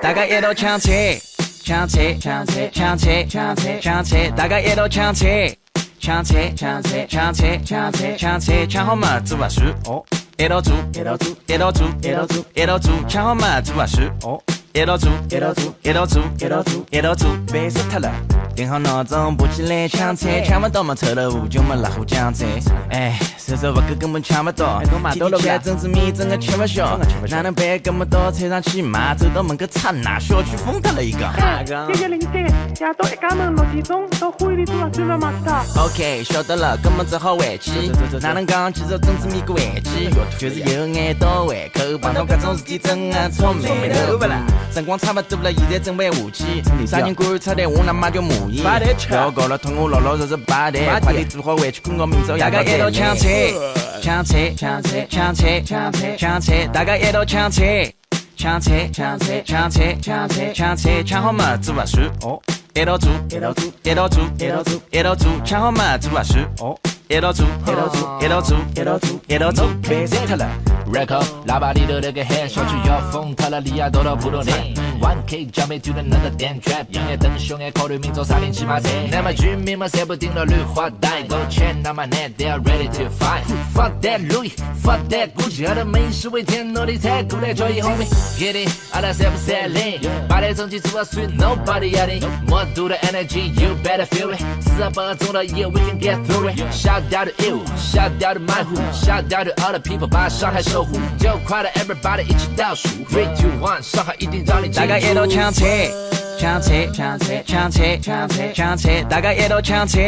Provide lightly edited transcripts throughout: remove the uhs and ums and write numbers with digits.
大家一路抢车，抢车，抢车，抢车，抢车，抢车，大家一路抢车，抢车，抢车，抢车，抢车，抢车，抢好嘛，做啊输哦，一路做，一路做，一路做，一路做，一路做，抢好嘛，做啊输哦，一路做，一路做，一路做，一路做，一路做，别死他了。定好闹钟，不起来抢车，抢不到嘛凑了5就嘛拉虎抢车。哎，谁说不根本抢不到？提前整只米，整个吃不消，哪能办这么多？车上骑马，走到门口刹那，小区封他了一个。谢谢林姐，夜到一家门6点钟到花园里做了专门马达。OK， 晓得了，根本只好回去。哪能讲？其实整只米个回去，就是有眼到胃口，碰到这种事体真的愁眉头。辰光差不多了，现在准备下去。啥人管差点，我他妈就骂。要搞了，同我老老实实摆台，快点做好回去困觉，明早大家一路抢车，抢车，抢车，抢车，抢车，抢车，大家一路抢车，抢车，抢车，抢车，抢车，抢车，抢好嘛，做啊输哦，一路做，一路做，一路做，一路做，一路做，抢好嘛，做啊输哦，一路做，一路做，一路做，一路做，一路做，别死他了。Record 喇叭里头那个 head 小区要封塔了，利亚多到普通人 1K 交没 to another damn trap 音乐灯凶爱考虑明早3点骑马车那么居民们塞不定了绿化带 Go check 那么 net they are ready to fight Fuck that Louis Fuck that Gucci 的美食为天努力才过来交易 homie Get it 阿拉塞不塞领把来整起做水 Nobody 压力魔都的 energy You better feel it 48钟的夜 We can get through it Shout out to you Shout out to my who Shout out to all the people 把上海守护就快了 everybody 一起倒数 3, 2, 1上海一定让你大家一路抢车抢车抢车抢车抢车抢车大家一路抢车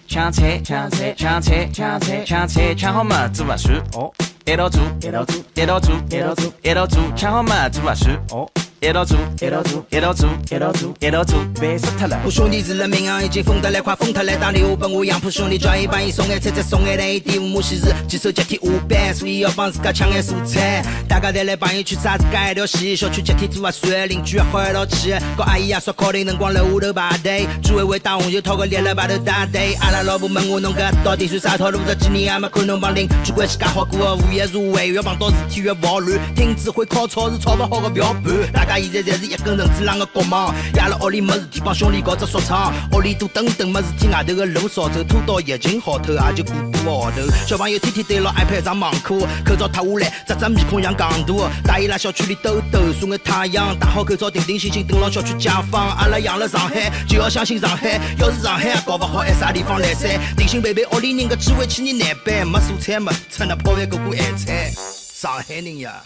抢车抢车抢车抢车抢车抢好嘛做啊输哦一路做一路做一路做一路做一路做抢好嘛做啊输哦一路做一路做一路做一路做一路做别死他了我兄弟是人民啊已经疯得来快疯他来打礼物本我杨浦兄弟抓一把一送爱菜菜送爱来第五幕昔日几手接替500所以要帮自家抢爱蔬菜大家再来帮一去啥子改条线小区集体做啊水邻居好一道气搞阿姨啊说考虑能光楼头排队居委会打红就掏个脸来把头打对阿拉老婆问我侬搿到底算啥套路这几年还没看侬帮邻居关系介好过物业入围越碰到事体越暴乱停止会烤草是炒不好的不要盘大家现在侪是一根绳子浪个国忙夜了屋里没事体帮兄弟搞只说唱屋里多等等没事体外头个路少走拖到疫情好透也就过个号头小朋友天天对牢 iPad 上网课口罩脱下来只面孔像戆大大伊拉小区里兜兜晒眼太阳戴好口罩定定心心等牢小区解放阿拉养了上海就要相信上海要是上海也搞不好还啥地方来噻定心陪陪屋里人个机会去年难办没蔬菜嘛趁那泡饭过过咸菜上海人呀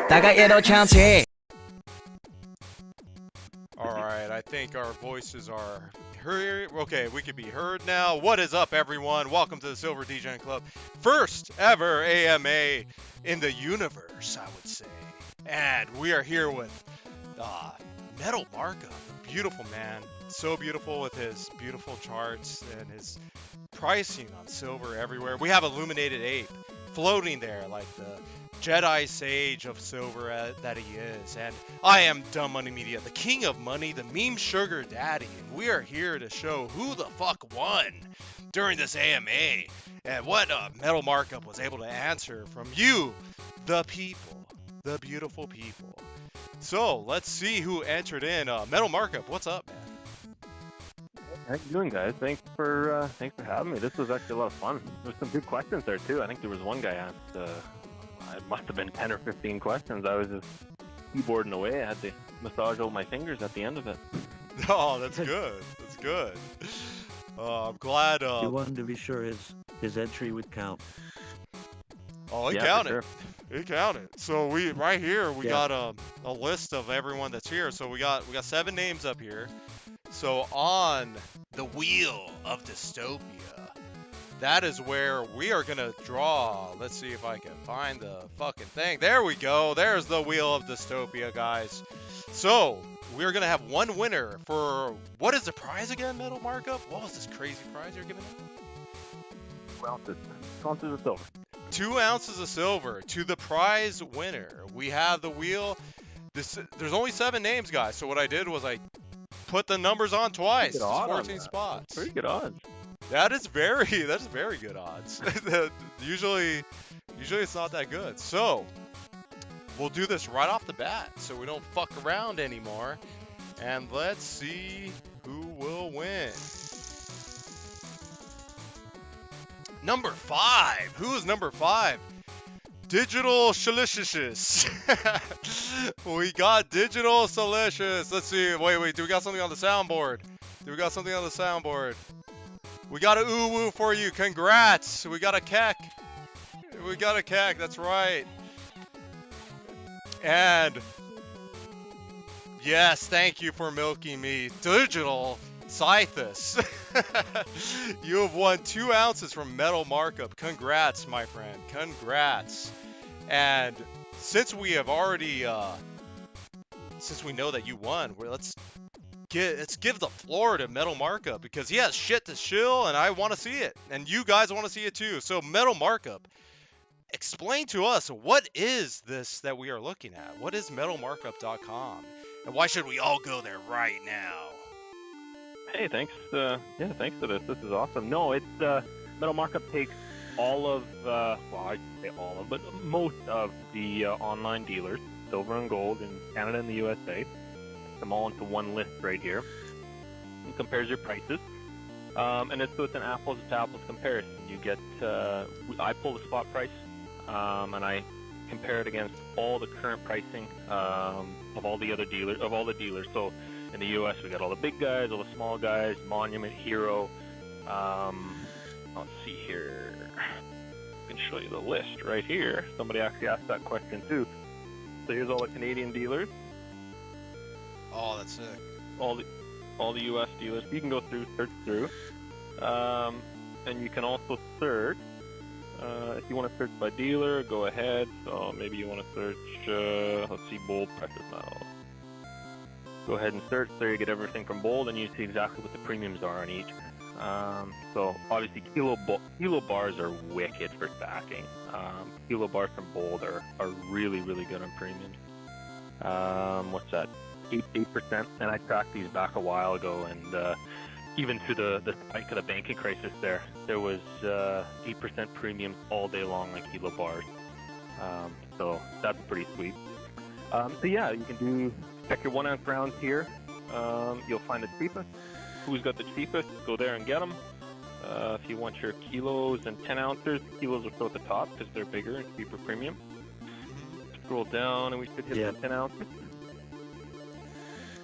大家一路抢车 Alright, I think our voices are heard. Okay, we can be heard now. What is up, everyone? Welcome to the Silver DJ Club. First ever AMA in the universe, I would say. And we are here with Metal Markup. Beautiful man. So beautiful with his beautiful charts and his pricing on silver everywhere. We have Illuminated Ape floating there like the Jedi Sage of silver that he is. And I am Dumb Money Media, the king of money, the meme sugar daddy. And we are here to show who the fuck won during this AMA. And what Metal Markup was able to answer from you, the people, the beautiful people. So let's see who entered in. Metal Markup, what's up, man? How you doing, guys? Thanks for having me. This was actually a lot of fun. There's some good questions there too. I think there was one guy asked. It must have been 10 or 15 questions. I was just keyboarding away. I had to massage all my fingers at the end of it. Oh, that's good. That's good. I'm glad. You wanted to be sure his entry would count. Oh, it counted. Sure. It counted. So we right here we got a list of everyone that's here. So we got 7 names up here. So on the wheel of dystopia, that is where we are gonna draw. Let's see if I can find the fucking thing. There we go. There's the Wheel of Dystopia, guys. So we're gonna have one winner for, what is the prize again, Metal Markup? What was this crazy prize you're giving out? 2 ounces of silver. 2 ounces of silver to the prize winner. We have the wheel. There's only 7 names, guys. So what I did was I put the numbers on twice. It's 14 spots. Pretty good odds. That is very good odds. usually it's not that good. So we'll do this right off the bat so we don't fuck around anymore. And let's see who will win. Number 5. Who is number 5? Digital Shalicious. We got Digital Salicious. Let's see. Wait. Do we got something on the soundboard? We got a woo for you. Congrats. We got a kek. That's right. And yes, thank you for milking me. Digital Scythus. You have won 2 ounces from Metal Markup. Congrats, my friend. Congrats. And since we have already, since we know that you won, let's give the floor to Metal Markup because he has shit to shill, and I want to see it, and you guys want to see it too. So Metal Markup, explain to us, what is this that we are looking at? What is metalmarkup.com, and why should we all go there right now? Hey, thanks. Thanks for this. This is awesome. No, it's Metal Markup takes all of, well, I should say all of, but most of the online dealers, silver and gold in Canada and the USA, them all into one list right here. It compares your prices, and it's an apples to apples comparison. You get, I pull the spot price, and I compare it against all the current pricing of all the other dealers, So in the US, we got all the big guys, all the small guys, Monument, Hero. Let's see here. I can show you the list right here. Somebody actually asked that question too. So here's all the Canadian dealers. Oh, that's sick. All the US dealers. You can go through, search through, and you can also search. If you want to search by dealer, go ahead. So maybe you want to search. Let's see, Bold Precious Metals. Go ahead and search there. You get everything from Bold, and you see exactly what the premiums are on each. So obviously, kilo bars are wicked for stacking. Kilo bars from Bold are really good on premiums. What's that? 8%, and I tracked these back a while ago, and even through the spike of the banking crisis there was 8% premiums all day long on kilo bars. So that's pretty sweet. So yeah, you can check your 1 ounce rounds here. You'll find the cheapest. Who's got the cheapest? Go there and get them. If you want your kilos and 10 ounces, kilos are still at the top because they're bigger and cheaper premium. Scroll down and we should hit the 10 ounces.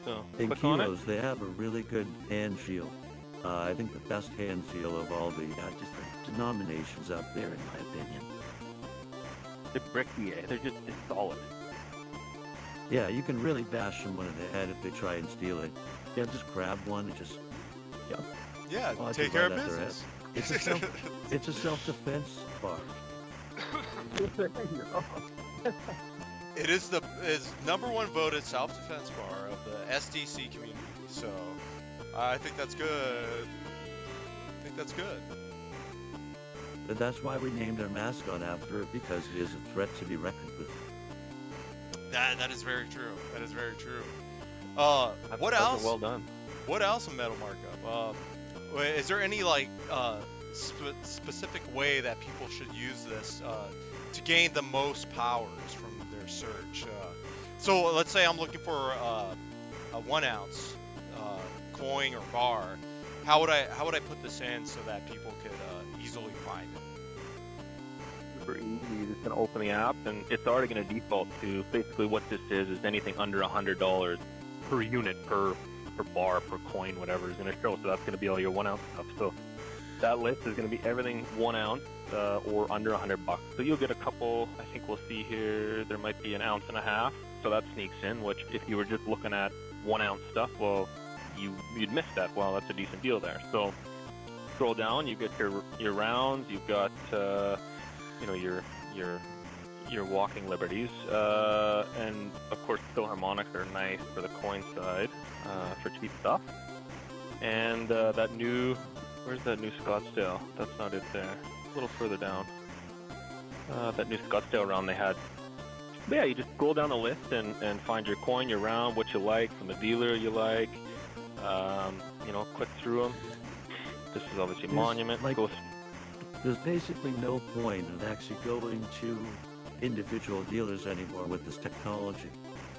So, in click on it. kilos, they have a really good hand feel. I think the best hand feel of all the different denominations out there, in my opinion. They're bricky, they're just solid. Yeah, you can really bash someone in the head if they try and steal it. Yeah, just grab one and just, Yeah, I'll take just care of right at their business. head. It's a self-defense bar. It is #1 voted self-defense bar of the SDC community. So I think that's good. And that's why we named our mascot after it, because it is a threat to be reckoned with. That is very true. What else? Well done. What else in Metal Markup? Is there any specific way that people should use this to gain the most powers from their search? So let's say I'm looking for a 1 ounce coin or bar. How would I put this in so that people could easily find it? Super easy. You're just gonna open the app, and it's already gonna default to basically what this is anything under $100 per unit, per bar, per coin, whatever is gonna show. So that's gonna be all your 1 ounce stuff. So that list is gonna be everything 1 ounce or under $100. So you'll get a couple. I think we'll see here. There might be 1.5 ounces. So that sneaks in. Which, if you were just looking at 1 ounce stuff, well, you'd miss that. Well, that's a decent deal there. So scroll down, you get your rounds, you've got you know, your walking liberties, and of course Philharmonics are nice for the coin side, for cheap stuff. And that new, where's that new Scottsdale? That's not it there. A little further down. That new Scottsdale round they had. But yeah, you just scroll down the list and find your coin, your round, what you like from the dealer you like. You know, click through them. This is obviously Monument. Like, there's basically no point in actually going to individual dealers anymore with this technology.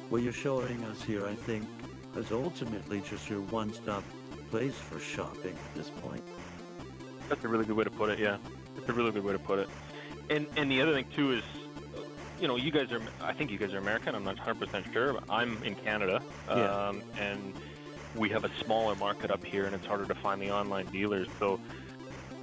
What you're showing us here, I think, is ultimately just your one-stop place for shopping at this point. That's a really good way to put it, yeah. That's a really good way to put it. And the other thing, too, is, you know, you guys are, I think you guys are American, I'm not 100% sure, but I'm in Canada, and we have a smaller market up here, and it's harder to find the online dealers, so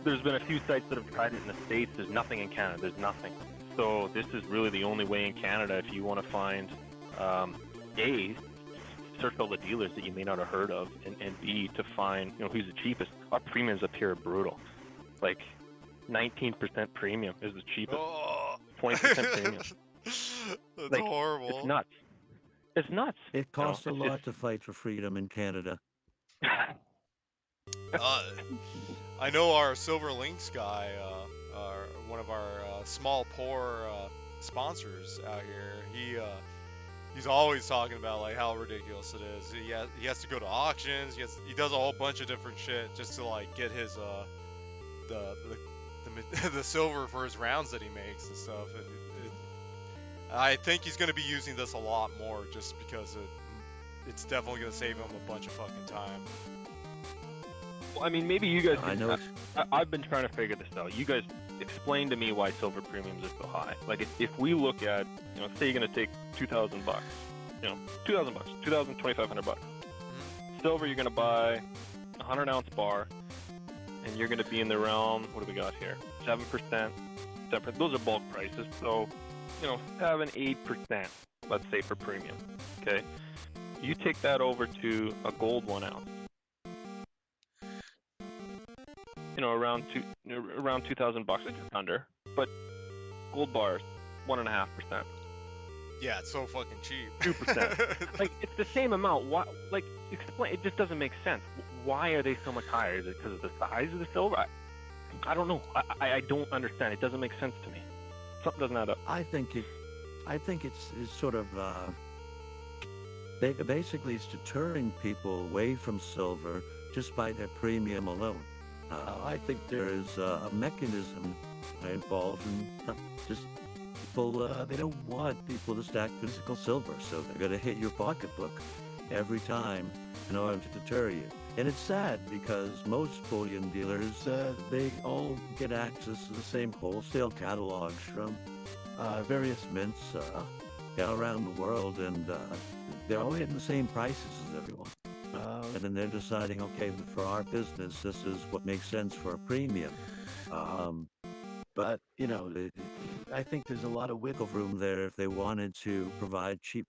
there's been a few sites that have tried it in the States. There's nothing in Canada, there's nothing. So this is really the only way in Canada if you want to find, A, search all the dealers that you may not have heard of, and B, to find, you know, who's the cheapest. Our premiums up here are brutal. Like, 19% premium is the cheapest. 20% premium. That's like, horrible. It's nuts. It's nuts. It costs You know, a lot to fight for freedom in Canada. I know our Silver Links guy, one of our small poor sponsors out here. He's always talking about like how ridiculous it is. He has to go to auctions. He does a whole bunch of different shit just to like get his the silver for his rounds that he makes and stuff. I think he's going to be using this a lot more just because it's definitely going to save him a bunch of fucking time. Well, I mean, maybe you guys. I know. I've been trying to figure this out. You guys explain to me why silver premiums are so high. Like, if we look at, you know, say you're going to take $2,000, you know, $2,000, $2,500. Silver, you're going to buy a 100-ounce bar, and you're going to be in the realm. What do we got here? 7%. 7%. Those are bulk prices. So, you know, 7-8%, let's say, for premium. Okay. You take that over to a gold 1 ounce. You know, around $2,000, like just under. But gold bars, 1.5%. Yeah, it's so fucking cheap. 2%. Like, it's the same amount. Why? Like, explain. It just doesn't make sense. Why are they so much higher? Is it because of the size of the silver? I don't know. I don't understand. It doesn't make sense to me. Something doesn't add up. I think it's sort of basically it's deterring people away from silver just by their premium alone. I think there is a mechanism involved in just people, they don't want people to stack physical silver, so they're going to hit your pocketbook every time in order to deter you. And it's sad because most bullion dealers, they all get access to the same wholesale catalogs from various mints around the world, and they're all hitting the same prices as everyone. And then they're deciding, okay, for our business, this is what makes sense for a premium. But, you know, I think there's a lot of wiggle room there if they wanted to provide cheap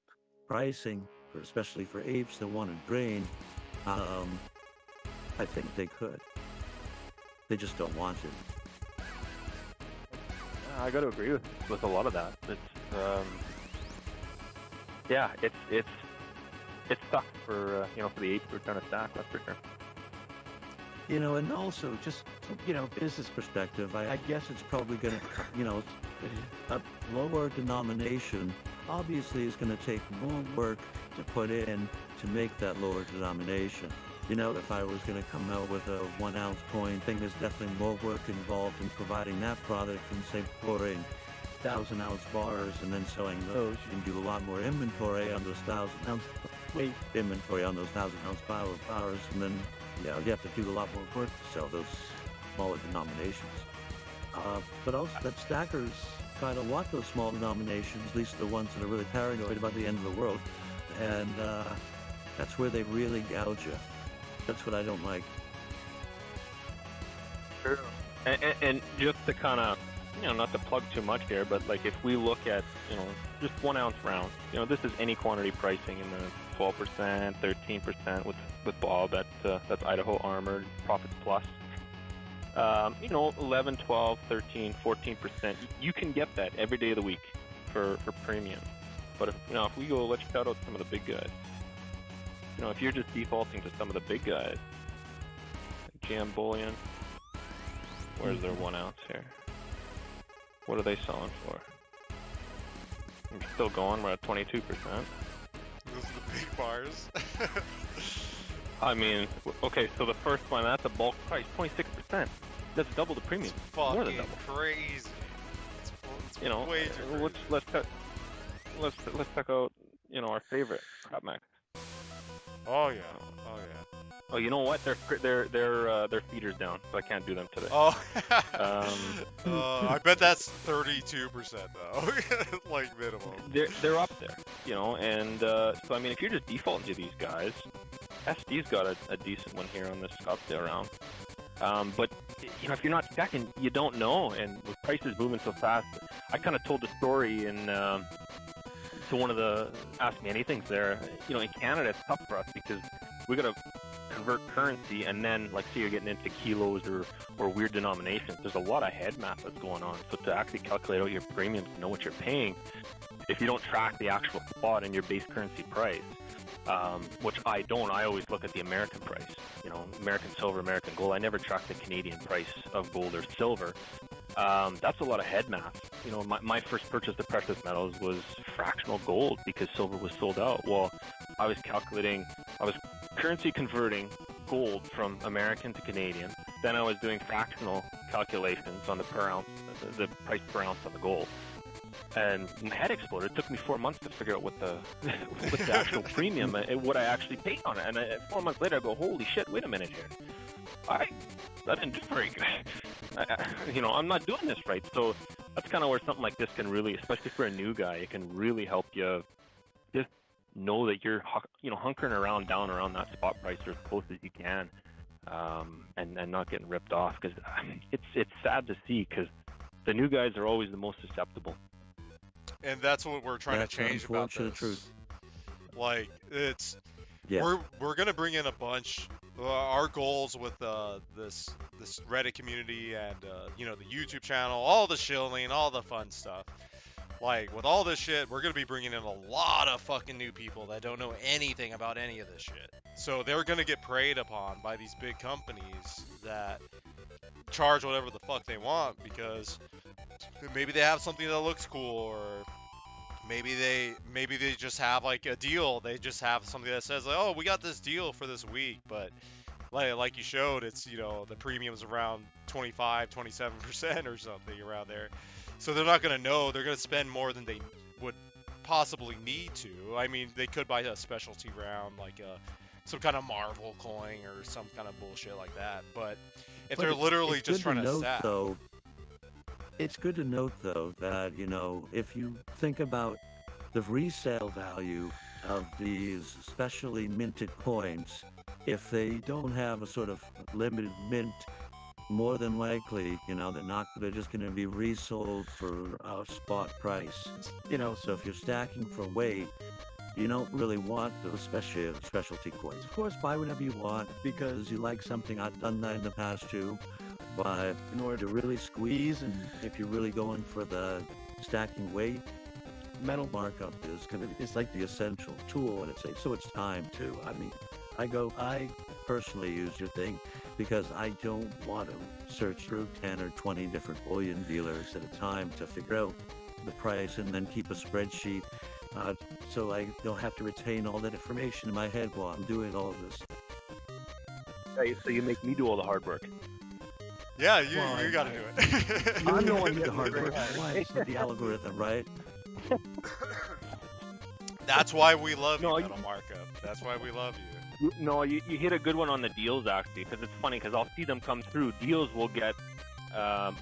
pricing, especially for apes that want to drain. I think they could. They just don't want to. I got to agree with a lot of that. It's it's tough for you know, for the apes who are trying to stack. That's for sure. You know, and also just, you know, business perspective, I guess it's probably going to, you know, a lower denomination obviously is going to take more work to put in to make that lower denomination. You know, if I was going to come out with a 1 ounce coin, I think there's definitely more work involved in providing that product than, say, pouring 1,000-ounce bars and then selling those. You can do a lot more inventory on those 1,000-ounce weight inventory on those 1,000-ounce bars, and then, you know, you have to do a lot more work to sell those smaller denominations. But also that stackers kind of want those small denominations, at least the ones that are really paranoid about the end of the world, and that's where they really gouge you. That's what I don't like. Sure. And just to kind of, you know, not to plug too much here, but like if we look at, you know, just 1 ounce rounds, you know, this is any quantity pricing in the 12%, 13% with Bob. That's Idaho Armored Profits Plus. You know, 11, 12, 13, 14%. You can get that every day of the week for premium. But if we go, let's shout out some of the big guys. You know, if you're just defaulting to some of the big guys, like GM Bullion, where's their 1 ounce here? What are they selling for? I'm still going. We're at 22%. Those are the big bars. I mean, okay, so the first one, that's a bulk price, 26%. That's double the premium. It's More than fucking double. crazy. It's You know, way too crazy. let's check out, you know, our favorite Crop Max. Oh yeah. Oh, you know what? Their feeder's down, so I can't do them today. Oh. I bet that's 32% though, like minimum. They're up there, you know, and so I mean, if you're just defaulting to these guys, SD's got a decent one here on this Scottsdale round. But you know, if you're not checking, you don't know, and with prices moving so fast, I kind of told the story in to one of the Ask Me Anythings there. You know, in Canada, it's tough for us because we got to convert currency, and then, like, say you're getting into kilos or weird denominations. There's a lot of head math that's going on. So to actually calculate out your premiums, know what you're paying, if you don't track the actual spot in your base currency price, which I don't. I always look at the American price, you know, American silver, American gold. I never track the Canadian price of gold or silver. That's a lot of head math. You know, my first purchase of precious metals was fractional gold because silver was sold out. Well, I was currency converting gold from American to Canadian. Then I was doing fractional calculations on the per ounce, the price per ounce of the gold. And my head exploded. It took me 4 months to figure out what the actual premium and what I actually paid on it. And 4 months later, I go, holy shit, wait a minute here. I didn't do very good. You know, I'm not doing this right. So that's kind of where something like this can really, especially for a new guy, it can really help you just know that you're, you know, hunkering around down around that spot price or as close as you can, and not getting ripped off. Because it's sad to see, because the new guys are always the most susceptible. And that's what we're trying to change about this. Truth. Like, it's Yeah. we're gonna bring in a bunch. Our goals with this Reddit community and you know, the YouTube channel, all the shilling, all the fun stuff. Like, with all this shit, we're gonna be bringing in a lot of fucking new people that don't know anything about any of this shit. So they're gonna get preyed upon by these big companies that charge whatever the fuck they want, because maybe they have something that looks cool, or maybe they just have like a deal. They just have something that says, like, oh, we got this deal for this week, but like you showed, it's, you know, the premium's around 25-27% or something around there. So they're not gonna know. They're gonna spend more than they would possibly need to. I mean, they could buy a specialty round, like some kind of Marvel coin or some kind of bullshit like that. But if they're literally just trying to sell. Though, it's good to note, though, that, you know, if you think about the resale value of these specially minted coins, if they don't have a sort of limited mint, more than likely, you know, they're just going to be resold for a spot price. You know, so if you're stacking for weight, you don't really want those specialty coins. Of course, buy whatever you want because you like something. I've done that in the past too. But in order to really squeeze, and if you're really going for the stacking weight, metal markup it's like the essential tool, and it's time too. I mean, I personally use your thing because I don't want to search through 10 or 20 different bullion dealers at a time to figure out the price and then keep a spreadsheet, so I don't have to retain all that information in my head while I'm doing all of this. Hey, so you make me do all the hard work. Yeah, you gotta do it. I'm the one who did the hard work. Why? It's not the algorithm, right? That's why we love you, Metal Markup. That's why we love you. No, you hit a good one on the deals, actually, because it's funny, because I'll see them come through. Deals will get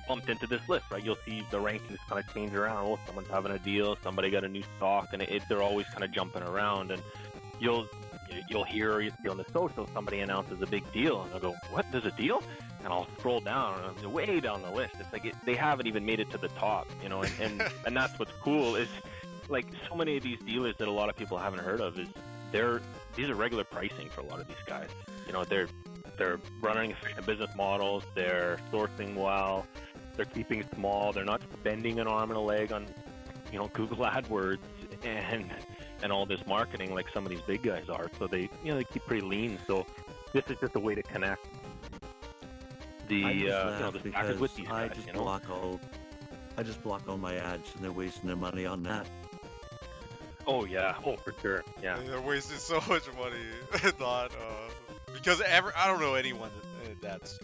bumped into this list, right? You'll see the rankings kind of change around. Oh, someone's having a deal, somebody got a new stock, and they're always kind of jumping around. And you'll hear, or you see on the social, somebody announces a big deal, and I'll go, what, there's a deal? And I'll scroll down, and I'm way down the list. It's like they haven't even made it to the top, you know, and that's what's cool is, like, so many of these dealers that a lot of people haven't heard of these are regular pricing for a lot of these guys. You know, they're They're running efficient business models. They're sourcing well. They're keeping it small. They're not spending an arm and a leg on, Google AdWords and all this marketing like some of these big guys are. So they keep pretty lean. So this is just a way to connect the backers with these guys. I just block all my ads, and they're wasting their money on that. Oh yeah, for sure. Yeah. They're wasting so much money not because I don't know anyone that's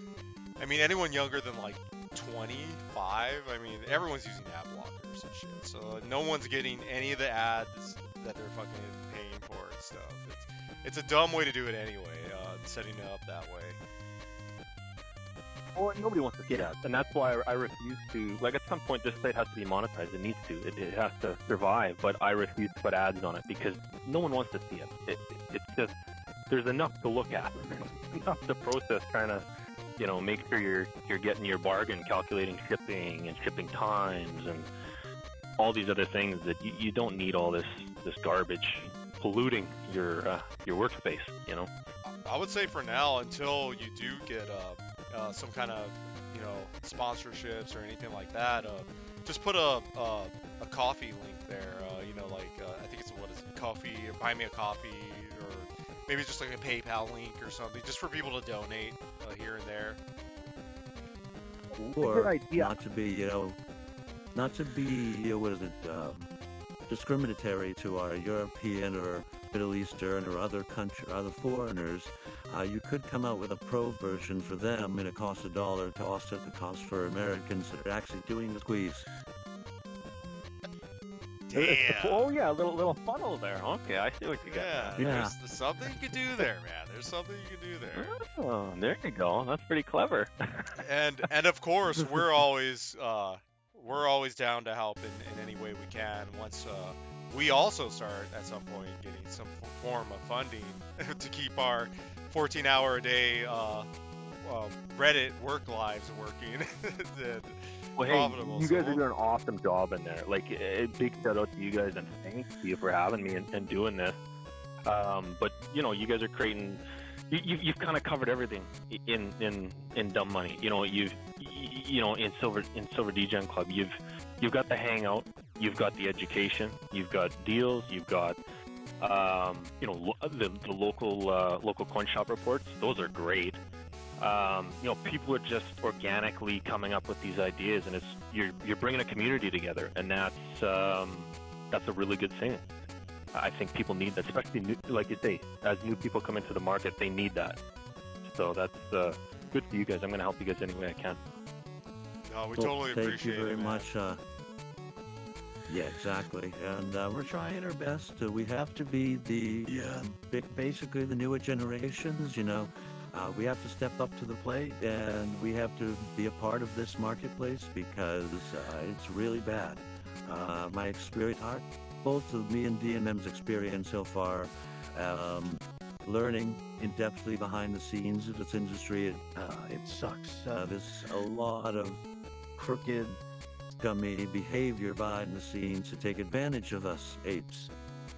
anyone younger than like 25. Everyone's using ad blockers and shit. So no one's getting any of the ads that they're fucking paying for and stuff. It's a dumb way to do it anyway, setting it up that way. Well, nobody wants to see that, and that's why I refuse to. Like, at some point, this site has to be monetized. It needs to. It has to survive. But I refuse to put ads on it because no one wants to see it. It's just there's enough to look at, enough to process, trying to, make sure you're getting your bargain, calculating shipping and shipping times and all these other things that you don't need all this garbage polluting your workspace. I would say for now, until you do get some kind of sponsorships or anything like that, just put a coffee link there. I think it's coffee, or buy me a coffee, or maybe just like a PayPal link or something, just for people to donate here and there. Or not to be discriminatory to our European or Middle Eastern or other foreigners. You could come out with a pro version for them, and it costs $1 to offset the cost for Americans that are actually doing the squeeze. Damn. Oh yeah, a little funnel there. Okay, I see what you got. Yeah. There's something you can do there, man. There's something you can do there. Oh, there you go. That's pretty clever. and of course, we're always down to help in any way we can. Once we also start at some point getting some form of funding to keep our 14-hour-a-day Reddit work lives working. Well, hey, you guys are doing an awesome job in there. Like, a big shout out to you guys, and thank you for having me and doing this. But you guys are creating. You've kind of covered everything in Dumb Money. You've in Silver DGen Club. You've got the hangout. You've got the education. You've got deals. You've got the local coin shop reports. Those are great. People are just organically coming up with these ideas, and you're bringing a community together, and that's a really good thing. I think people need that, especially like you say, as new people come into the market, they need that. So that's good for you guys. I'm going to help you guys any way I can. No, we totally appreciate it. Thank you very much. Yeah, exactly. And we're trying our best. We have to be basically the newer generations, we have to step up to the plate, and we have to be a part of this marketplace because it's really bad. My experience, both of me and DMM's experience so far, learning in-depthly behind the scenes of this industry, it sucks. There's a lot of crooked, scummy behavior behind the scenes to take advantage of us apes.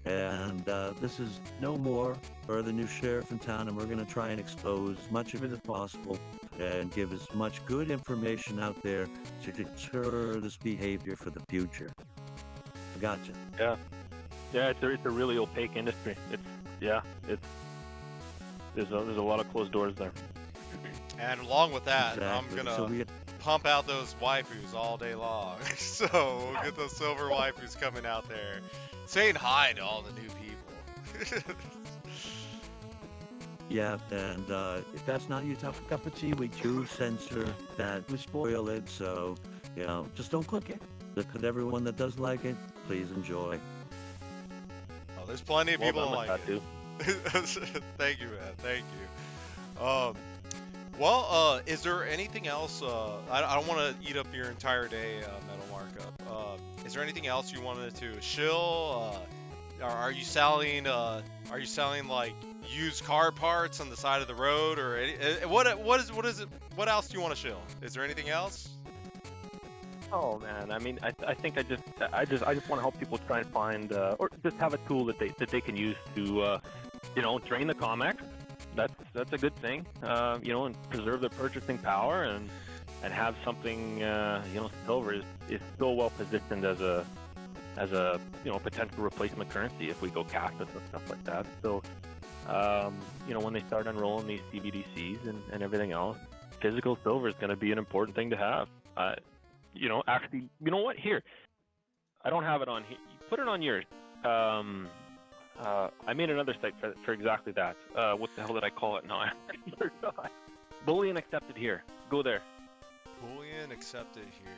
And this is no more. We're the new sheriff in town, and we're going to try and expose as much of it as possible and give as much good information out there to deter this behavior for the future. I gotcha. Yeah, it's a really opaque industry. There's a lot of closed doors there. And along with that, Exactly. I'm gonna pump out those waifus all day long. So we'll get those silver waifus coming out there, saying hi to all the new people. Yeah, and if that's not your cup of tea, we do censor that. We spoil it, so, just don't click it. Because everyone that does like it, please enjoy. Oh, there's plenty of people Well that done like with it. that, too. Thank you, man. Thank you. Is there anything else? I don't want to eat up your entire day, Metal Markup. Is there anything else you wanted to shill? Are you selling like used car parts on the side of the road, or what is it? What else do you want to shill? Is there anything else? Oh man, I think I just want to help people try and find or just have a tool that they can use to drain the comics. That's that's a good thing. You know, and preserve their purchasing power and have something. You know, silver is so well positioned as a you know, potential replacement currency if we go cashless and stuff like that. So you know, when they start unrolling these CBDCs and everything else, physical silver is going to be an important thing to have. You know, actually, you know what? Here, I don't have it on here. Put it on yours. I made another site for exactly that. What the hell did I call it? No, I forgot. Bullion accepted here. Go there. Bullion accepted here.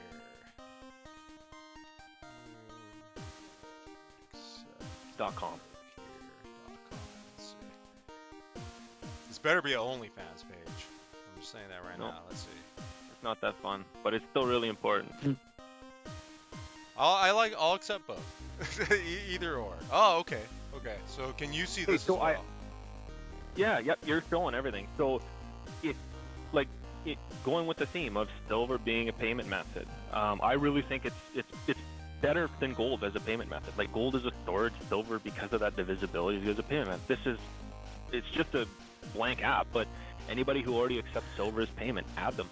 .com. Let's see. This better be an OnlyFans page. I'm just saying that right now. Let's see. It's not that fun, but it's still really important. I'll accept both. Either or. Oh, okay. Okay. So can you see this so as well? Yep, you're showing everything. So going with the theme of silver being a payment method. I really think it's better than gold as a payment method. Like, gold is a storage, silver, because of that divisibility, is a payment method. It's just a blank app, but anybody who already accepts silver as payment, add them.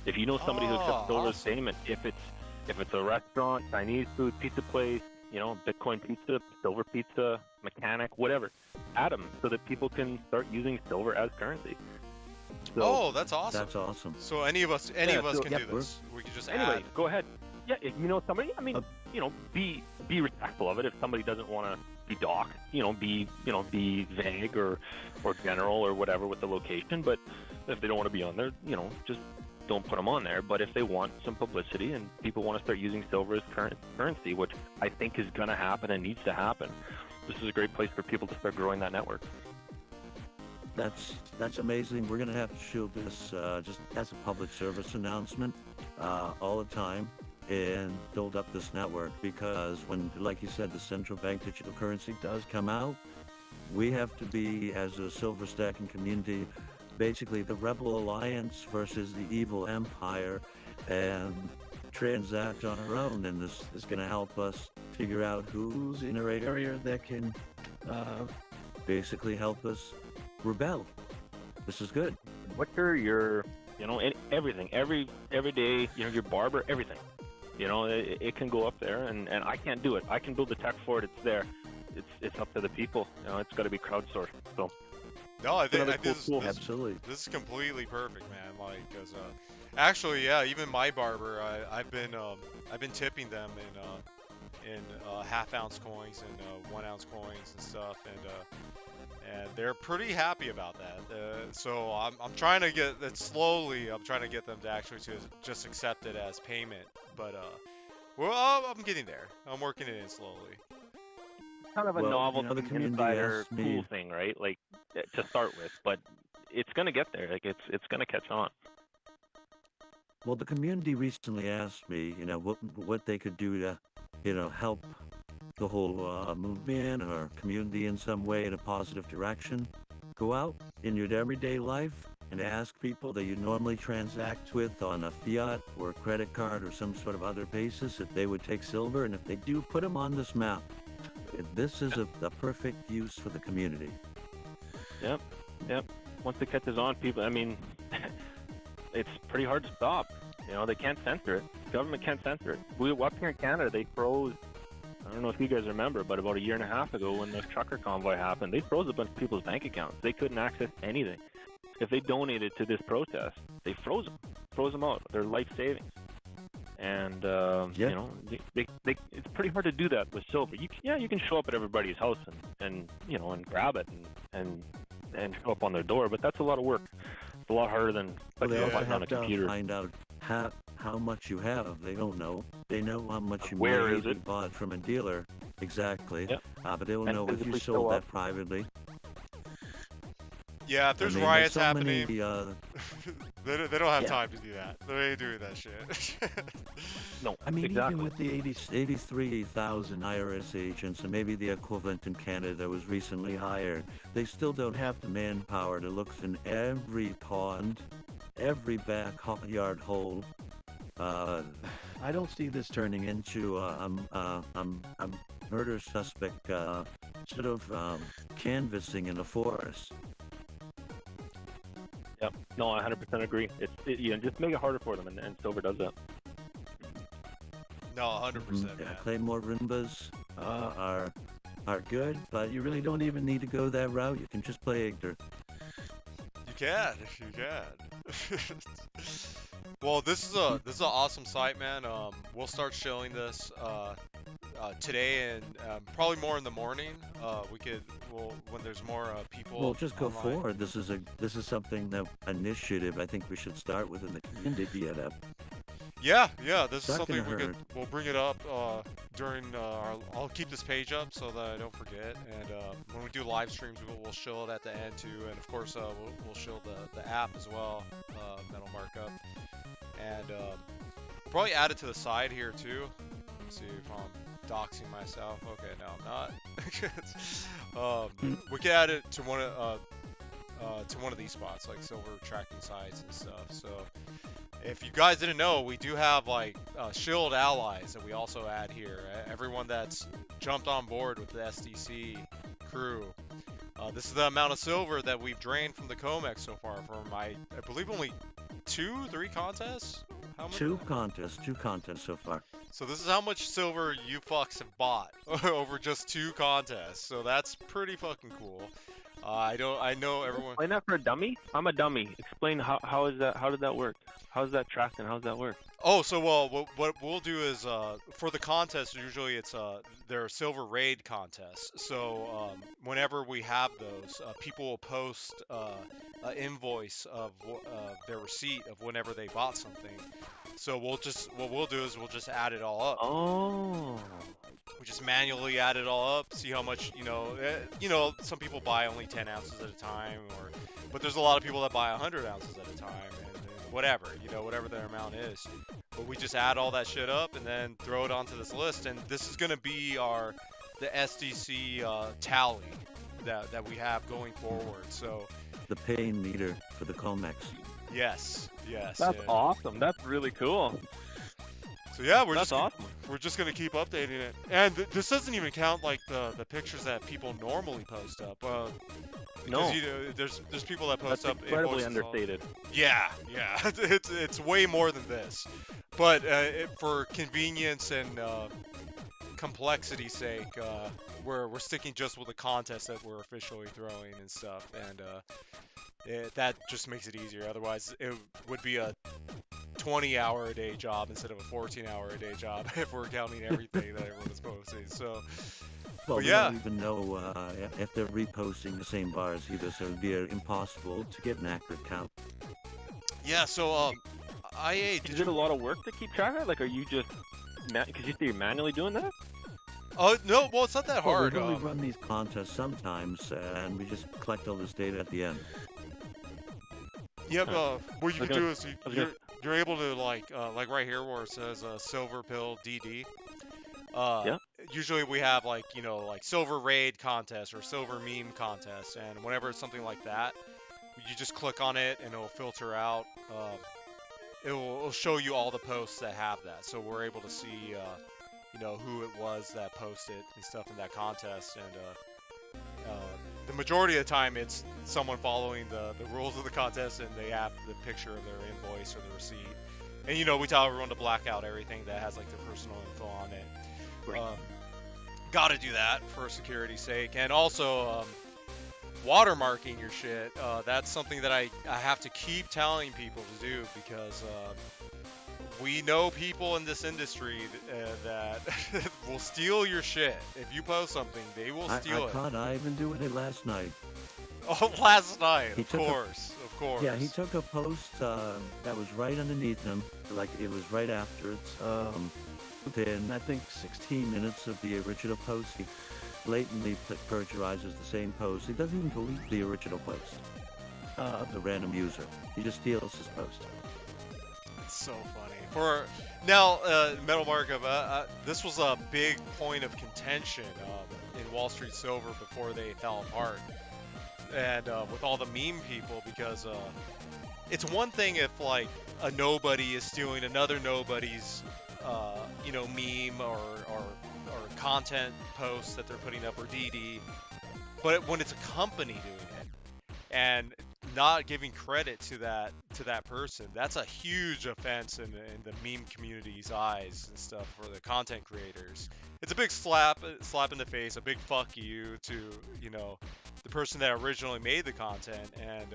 If you know somebody who accepts silver as payment, if it's a restaurant, Chinese food, pizza place, you know, Bitcoin pizza, silver pizza, mechanic, whatever, add them so that people can start using silver as currency. So, that's awesome. That's awesome. So any of us can do this. We can just add. Go ahead. Yeah, if you know somebody, I mean, you know, be respectful of it. If somebody doesn't want to be docked, you know, be vague or general or whatever with the location. But if they don't want to be on there, you know, just don't put them on there. But if they want some publicity and people want to start using silver as currency, which I think is going to happen and needs to happen, this is a great place for people to start growing that network. That's amazing. We're going to have to show this just as a public service announcement all the time and build up this network, because when, like you said, the central bank digital currency does come out, we have to be, as a silver stacking community, basically the rebel alliance versus the evil empire, and transact on our own. And this is going to help us figure out who's in our area that can basically help us rebel. This is good. What are your, you know, everything, every day, you know, your barber, everything, you know, it can go up there, and I can't do it. I can build the tech for it. It's there. It's up to the people. You know, it's got to be crowdsourced. So. No, I think Absolutely. This is completely perfect, man. Like, cause actually, yeah, even my barber, I've been tipping them in half-ounce coins and 1 ounce coins and stuff, and they're pretty happy about that. So I'm trying to get that slowly. I'm trying to get them to actually just accept it as payment. But well, I'm getting there. I'm working it in slowly. Kind of a novel, you know, the community insider, asked me- cool thing, right? Like, to start with, but it's gonna get there. Like, it's gonna catch on. Well, the community recently asked me, you know, what they could do to, you know, help the whole movement or community in some way in a positive direction. Go out in your everyday life and ask people that you normally transact with on a fiat or a credit card or some sort of other basis if they would take silver, and if they do, put them on this map. This is a perfect use for the community. Yep. Once it catches on, people, I mean, it's pretty hard to stop. You know, they can't censor it. The government can't censor it. We up here in Canada, they froze. I don't know if you guys remember, but about a year and a half ago, when the trucker convoy happened, they froze a bunch of people's bank accounts. They couldn't access anything. If they donated to this protest, they froze them out. Their life savings. And you know, it's pretty hard to do that with silver. You can show up at everybody's house and you know, and grab it and show up on their door, but that's a lot of work. It's a lot harder than They also on have a to computer. find out how much you have. They don't know. They know how much you Where may is have it? bought from a dealer. Exactly. Yep. But they don't And know if you physically sold show that up. privately. Yeah, if there's I mean, riots so happening, many, they don't have Yeah. time to do that. They ain't doing that shit. No, I mean, exactly. even with the 83,000 IRS agents, and maybe the equivalent in Canada that was recently hired, they still don't have the manpower to look in every pond, every backyard hole. I don't see this turning into a murder suspect sort of canvassing in a forest. Yep. No, I 100% agree. Just make it harder for them, and Silver does that. No, 100%, Yeah, man. Claymore Rimbas are good, but you really don't even need to go that route. You can just play Igtor. You can. Well, this is an awesome site, man. We'll start showing this today and probably more in the morning. When there's more people. Well, just go online. forward. This is something that initiative I think we should start with in the community to get up. Yeah, this is Not something gonna we'll bring it up during I'll keep this page up so that I don't forget. And when we do live streams, we'll show it at the end too. And of course, we'll show the app as well, Metal Markup. And probably add it to the side here too. Let's see if I'm doxing myself. Okay, no, I'm not. We can add it to one of these spots, like silver tracking sites and stuff. So if you guys didn't know, we do have like shield allies that we also add here. Everyone that's jumped on board with the SDC crew. This is the amount of silver that we've drained from the Comex so far from I believe only 2-3 contests. How much? Two contests so far. So this is how much silver you fucks have bought over just 2 contests. So that's pretty fucking cool. I know everyone. Explain that for a dummy. I'm a dummy. Explain how is that? How did that work? How's that tracked and how's that work? Oh, so what we'll do is for the contest, usually it's they're silver raid contests. So whenever we have those, people will post an invoice of their receipt of whenever they bought something. So what we'll do is we'll just add it all up. Oh. We just manually add it all up, see how much, some people buy only 10 ounces at a time, but there's a lot of people that buy 100 ounces at a time, and whatever their amount is. But we just add all that shit up and then throw it onto this list, and this is going to be the SDC tally that we have going forward. So The pain meter for the Comex. yes. That's awesome. That's really cool. So yeah, That's awesome. We're just gonna keep updating it, and this doesn't even count like the pictures that people normally post up. No, there's people that post that's up incredibly invoices understated. Yeah, it's way more than this, but for convenience and complexity's sake, we're sticking just with the contest that we're officially throwing and stuff, and that just makes it easier. Otherwise, it would be a 20-hour-a-day job instead of a 14-hour-a-day job if we're counting everything that everyone is posting. So, Well, we yeah. don't even know if they're reposting the same bars either, so it'd be impossible to get an accurate count. yeah. So, IA, Is it a lot of work to keep track of? Like, are you just because you say you're manually doing that? Oh no, well it's not that hard. Well, we only run these contests sometimes, and we just collect all this data at the end. Yep. What you I was can do gonna- is I was gonna- you're able to like right here where it says silver pill DD. Yeah. Usually we have like silver raid contest or silver meme contest, and whenever it's something like that, you just click on it and it'll filter out. It'll show you all the posts that have that, so we're able to see who it was that posted and stuff in that contest, and the majority of the time it's someone following the rules of the contest, and they have the picture of their invoice or the receipt, and we tell everyone to black out everything that has like their personal info on it. Right. Gotta do that for security's sake, and also watermarking your shit. That's something that I have to keep telling people to do, because we know people in this industry that will steal your shit. If you post something, they will steal I it. caught Ivan doing it last night. Oh, last night, He of took a- course. Yeah, he took a post that was right underneath him, like it was right after it. Within, I think, 16 minutes of the original post, he blatantly plagiarizes the same post. He doesn't even delete the original post of the random user. He just steals his post. It's so funny. For now, Metal Markup, this was a big point of contention in Wall Street Silver before they fell apart, and with all the meme people, because it's one thing if like a nobody is stealing another nobody's meme or content posts that they're putting up, or DD, but when it's a company doing it, and not giving credit to that person, that's a huge offense in the meme community's eyes and stuff for the content creators. It's a big slap in the face, a big fuck you to, you know, the person that originally made the content. And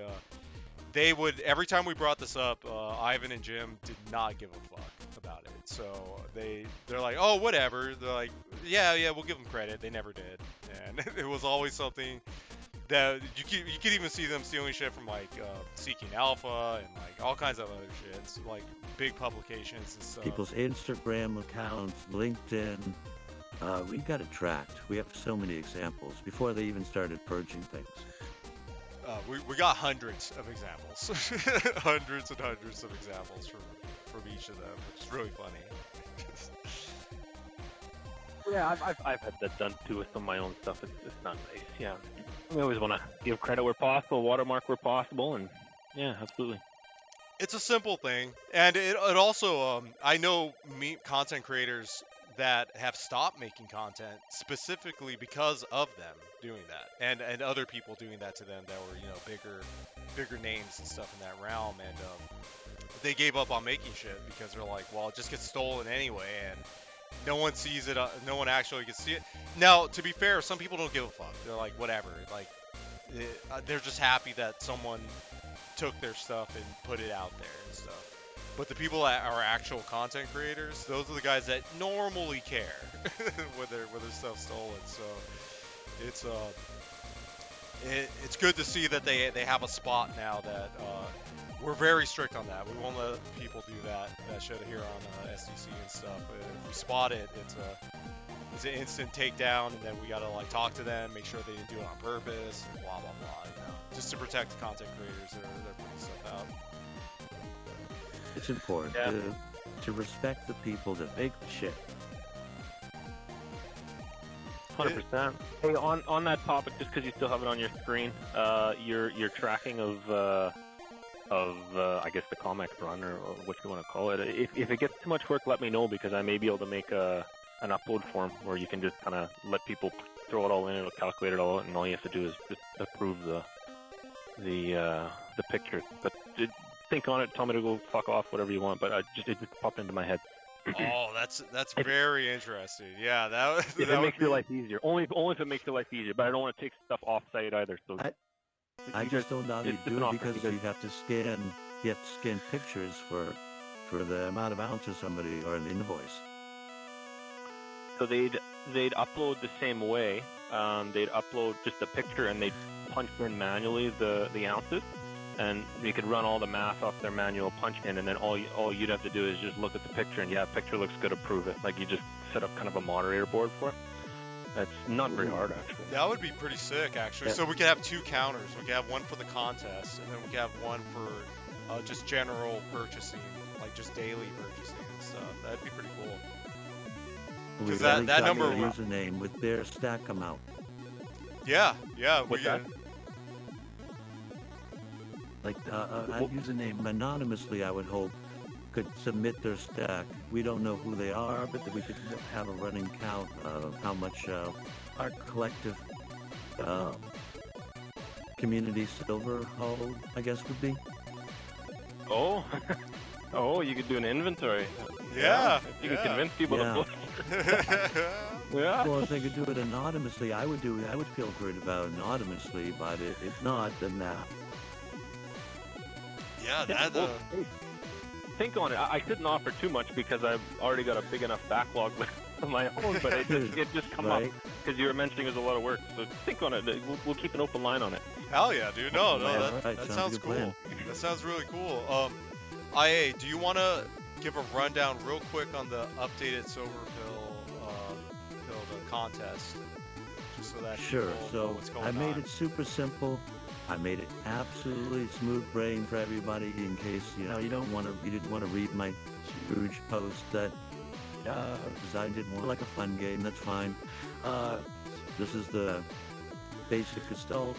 they would, every time we brought this up, Ivan and Jim did not give a fuck about it. So they're like, oh, whatever. They're like, yeah, we'll give them credit. They never did. And it was always something that you could even see them stealing shit from like Seeking Alpha and like all kinds of other shit, like big publications and stuff. People's Instagram accounts, LinkedIn. We got it tracked. We have so many examples before they even started purging things. We got hundreds of examples, hundreds and hundreds of examples from each of them, which is really funny. Yeah, I've had that done too with some of my own stuff. It's not nice. Yeah, we always want to give credit where possible, watermark where possible, and yeah, absolutely. It's a simple thing, and it also I know content creators that have stopped making content specifically because of them doing that, and other people doing that to them that were, you know, bigger names and stuff in that realm, and they gave up on making shit because they're like, well, it just gets stolen anyway, and no one sees it, no one actually can see it. Now, to be fair, some people don't give a fuck. They're like, whatever, like they're just happy that someone took their stuff and put it out there and stuff. But the people that are actual content creators, those are the guys that normally care when their stuff's stolen. So it's good to see that they have a spot now that we're very strict on that. We won't let people do that shit here on SDC and stuff. But if we spot it, it's an instant takedown, and then we gotta like talk to them, make sure they didn't do it on purpose, and blah blah blah. You know, just to protect the content creators that are putting stuff out. It's important to respect the people that make the shit. 100%. Hey, on that topic, just because you still have it on your screen, your tracking of I guess the comic run or what you want to call it. If it gets too much work, let me know, because I may be able to make an upload form where you can just kind of let people throw it all in, it'll calculate it all, and all you have to do is just approve the picture. But think on it, tell me to go fuck off, whatever you want. But it just popped into my head. Oh, that's very interesting. Yeah, if it makes your life easier. Only if it makes your life easier. But I don't want to take stuff off site either. So I just don't know how you do it because you have to scan pictures for the amount of ounces somebody or an invoice. So they'd upload the same way. They'd upload just a picture and they'd punch in manually the ounces, and you could run all the math off their manual punch in, and then all you'd have to do is just look at the picture, and yeah, picture looks good, approve it. Like, you just set up kind of a moderator board for it. That's not very hard, actually. That would be pretty sick, actually. Yeah. So we could have two counters. We could have one for the contest, and then we could have one for just general purchasing, like just daily purchasing and stuff. That'd be pretty cool. Because that number username with their stack amount. Yeah. What's that? Like a username anonymously, I would hope, could submit their stack. We don't know who they are, but we could have a running count of how much our collective community silver hold, I guess, would be. Oh, you could do an inventory. Yeah. You could convince people to vote. Yeah. Well, if they could do it anonymously, I would feel good about anonymously, but if not, then Yeah, that. Hey, think on it. I couldn't offer too much because I've already got a big enough backlog with my own, but it just come up because you were mentioning there's a lot of work. So think on it. We'll keep an open line on it. Hell yeah, dude. No, that sounds cool. Plan. That sounds really cool. IA, do you want to give a rundown real quick on the updated Silver Pill the contest, just so that sure. So know what's going I made on. It super simple. I made it absolutely smooth brain for everybody in case you didn't want to read my huge post that because I did more like a fun game. That's fine. This is the basic gestalt.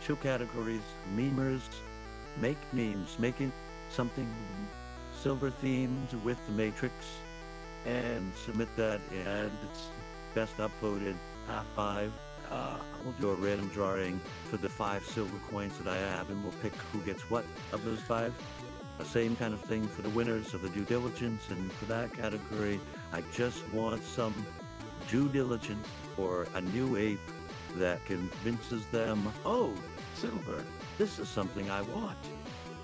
2 categories: memers, make memes, making something silver themed with the Matrix, and submit that, and it's best upvoted top 5 we'll do a random drawing for the 5 silver coins that I have, and we'll pick who gets what of those 5. The same kind of thing for the winners of the due diligence, and for that category, I just want some due diligence for a new ape that convinces them, oh, silver, this is something I want.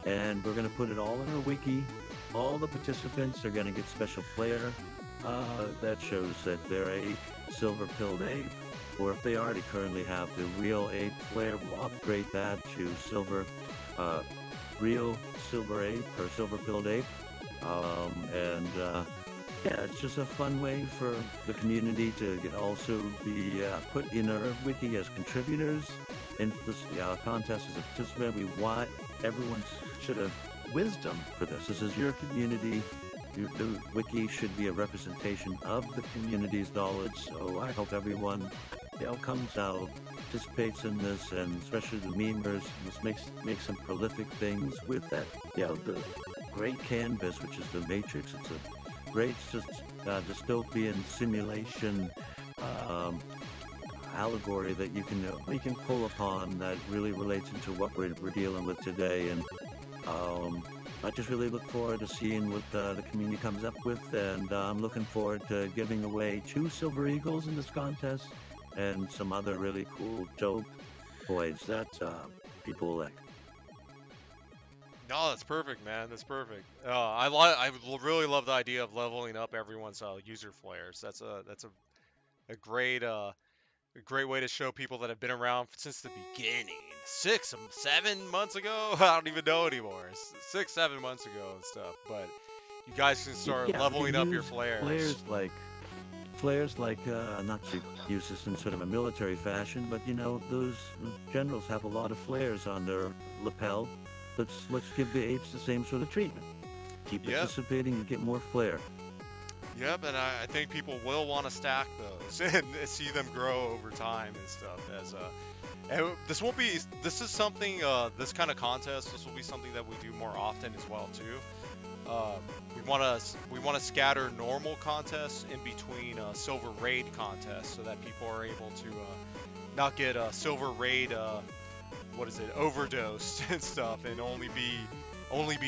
And we're going to put it all in our wiki. All the participants are going to get special flair that shows that they're a silver-pilled ape. Or if they already currently have the real ape flair, we'll upgrade that to silver, real silver ape or silver-pilled ape. Yeah, it's just a fun way for the community to also be put in our wiki as contributors into this contest as a participant. We want everyone should have wisdom for this. This is your community. The wiki should be a representation of the community's knowledge. So I hope everyone comes out, participates in this, and especially the memers. Let's make some prolific things with that. The great canvas, which is the Matrix. It's a great dystopian simulation allegory that you can pull upon that really relates into what we're dealing with today. And I just really look forward to seeing what the community comes up with, and I'm looking forward to giving away 2 silver eagles in this contest and some other really cool dope toys that people like. No, that's perfect, man. That's perfect. I really love the idea of leveling up everyone's user flares. That's a great way to show people that have been around since the beginning. 6, 7 months ago? I don't even know anymore. 6, 7 months ago and stuff. But you guys can start leveling up your flares. Flares like not to use this in sort of a military fashion, but those generals have a lot of flares on their lapel. Let's give the apes the same sort of treatment. Keep participating and get more flair. Yep, and I think people will want to stack those and see them grow over time and stuff. And this is something, this kind of contest, this will be something that we do more often as well too. We want to scatter normal contests in between silver raid contests so that people are able to not get silver raid overdosed and stuff and only be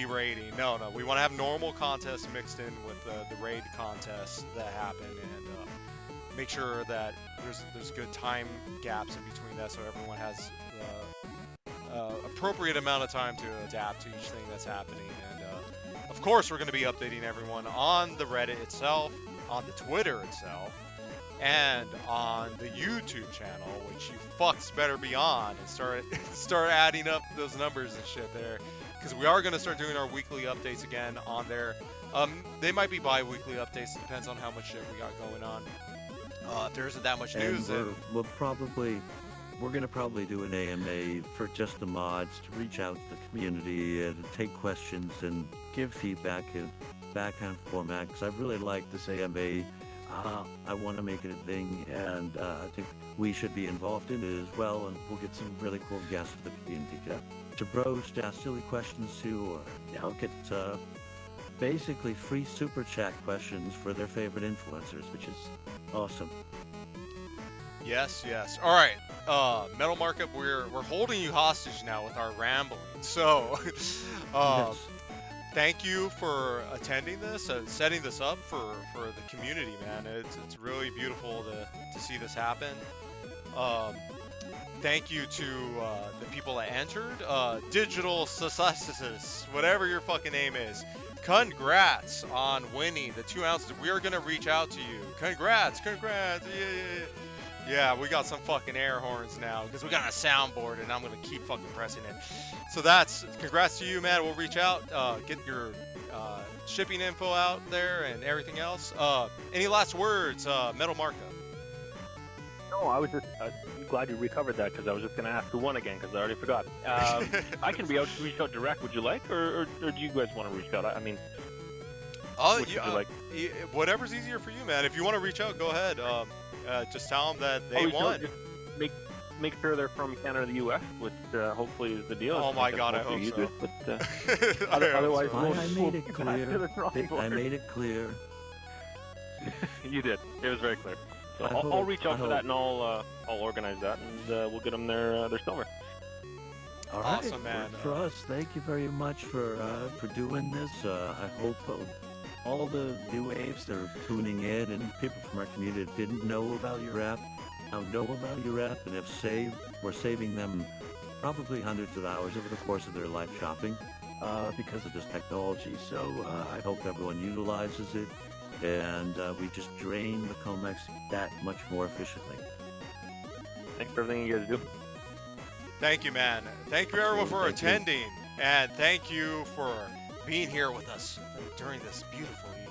raiding. No, we want to have normal contests mixed in with the raid contests that happen, and make sure that there's good time gaps in between that, so everyone has appropriate amount of time to adapt to each thing that's happening. And of course, we're going to be updating everyone on the Reddit itself, on the Twitter itself, and on the YouTube channel, which you fucks better be on and start adding up those numbers and shit there, because we are going to start doing our weekly updates again on there. They might be bi-weekly updates, depends on how much shit we got going on. If there isn't that much news, we're going to probably do an AMA for just the mods to reach out to the community and take questions and give feedback in that kind of format, because I really like this AMA. I want to make it a thing, and I think we should be involved in it as well, and we'll get some really cool guests for the community to broach, to ask silly questions to, or get basically free super chat questions for their favorite influencers, which is awesome. Yes. All right, Metal Markup, we're holding you hostage now with our rambling. So, Yes. thank you for attending this and setting this up for the community, man. It's really beautiful to see this happen. Thank you to the people that entered. Digital Societies, whatever your fucking name is. Congrats on winning the 2 ounces. We are going to reach out to you. Congrats. Yeah, we got some fucking air horns now because we got a soundboard, and I'm going to keep fucking pressing it. So congrats to you, man. We'll reach out, get your shipping info out there and everything else. Any last words, Metal Markup? No, I was just glad you recovered that, because I was just going to ask who won again, because I already forgot. I can reach out direct. Would you like, or do you guys want to reach out? I mean, would you like? Whatever's easier for you, man. If you want to reach out, go ahead. Just tell them that they won. Make sure they're from Canada or the U.S., which hopefully is the deal. Oh my God, I hope so. But, otherwise, I made it clear. I made it clear. You did. It was very clear. So I'll reach out for that, and I'll organize that, and we'll get them their silver. All right. Awesome, man. For us, thank you very much for doing this. I hope all the new waves that are tuning in and people from our community that didn't know about your app now know about your app and we're saving them probably hundreds of hours over the course of their life shopping because of this technology. So I hope everyone utilizes it, and we just drain the COMEX that much more efficiently. Thanks for everything you guys do. Thank you, man. Thank you, everyone, for attending. And thank you for being here with us during this beautiful evening.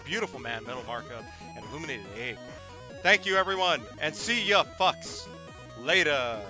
Beautiful man, Metal Markup, and Illuminated Ape. Thank you, everyone. And see ya, fucks. Later.